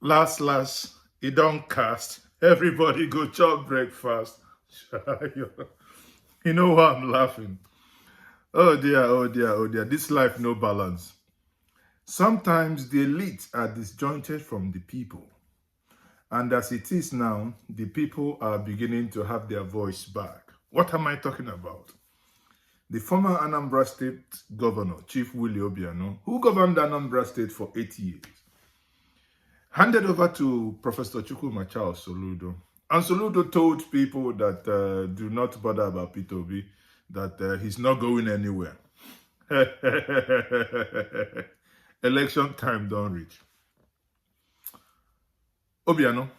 Last, it don't cast. Everybody go chop breakfast. You know why I'm laughing? Oh dear, oh dear, oh dear. This life no balance. Sometimes the elite are disjointed from the people. And as it is now, the people are beginning to have their voice back. What am I talking about? The former Anambra State Governor, Chief Willie Obianoh, who governed Anambra State for 8 years, handed over to Professor Chukwuma Charles Soludo. And Soludo told people that do not bother about Peter Obi, that he's not going anywhere. Election time don't reach. Obianoh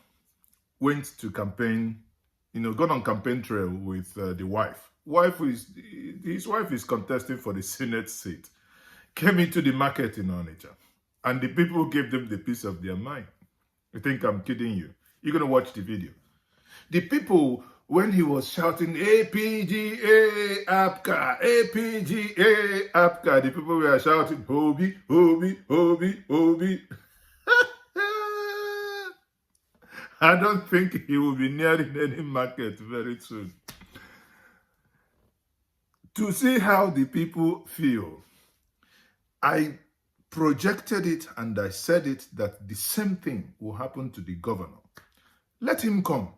went to campaign, got on campaign trail with the wife. His wife is contesting for the Senate seat. Came into the market in Onitsha. And the people gave them the peace of their mind. You think I'm kidding you? You're going to watch the video. The people, when he was shouting, APGA, APCA, APGA, APCA, the people were shouting, Obi, Obi, Obi, Obi. I don't think he will be nearing any market very soon. To see how the people feel, I projected it and I said it that the same thing will happen to the governor. Let him come.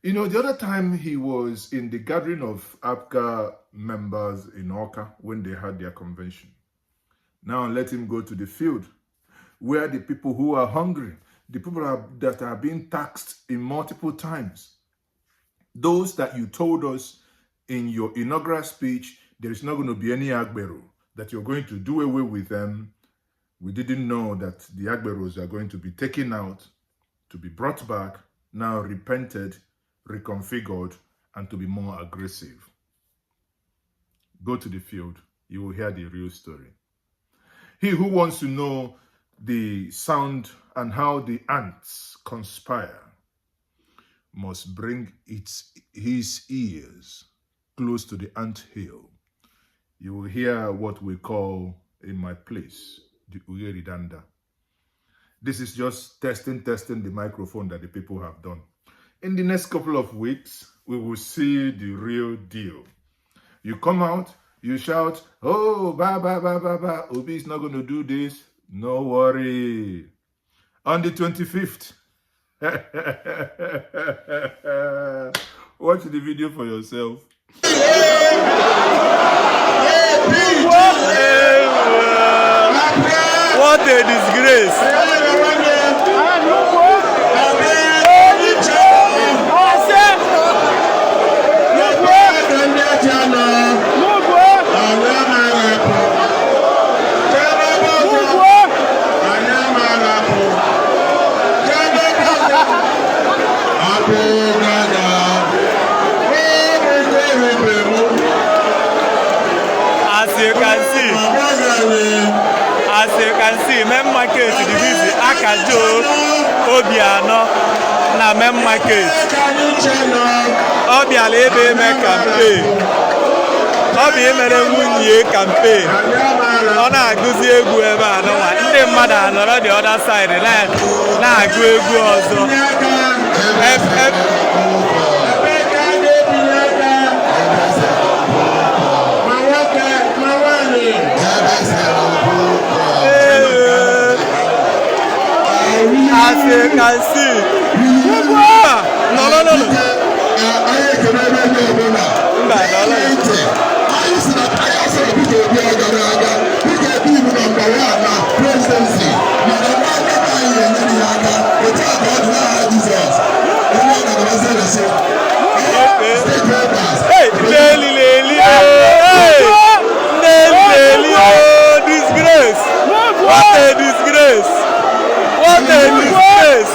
The other time he was in the gathering of APCA members in Oka when they had their convention. Now let him go to the field where the people who are hungry, the people that are being taxed in multiple times, those that you told us in your inaugural speech, there is not going to be any Agbero, that you're going to do away with them. We didn't know that the Agberos are going to be taken out, to be brought back, now repented, reconfigured, and to be more aggressive. Go to the field, you will hear the real story. He who wants to know the sound and how the ants conspire must bring his ears close to the ant hill. You will hear what we call in my place the Uyeridanda. This is just testing the microphone that the people have done. In the next couple of weeks, we will see the real deal. You come out, you shout, oh, ba, ba, ba, ba, ba. Obi is not going to do this. No worry. On the 25th, watch the video for yourself. What a disgrace! As you can see, main market is busy. Akajo, Obianoh, na main market. Obianoh ebe me campaign. Obi mere nwunye campaign. Ọ na-agụzi egwu ebe a n'ụwa. Ndị mmadụ anọrọ the other side na-agụ egwu ọzọ. As you can see, disgrace! What a disgrace! What a disgrace!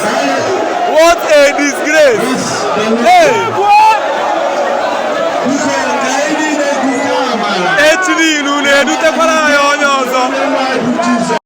What a disgrace! Hey! Echiri ilu na-edutekwara ya onye ọzọ.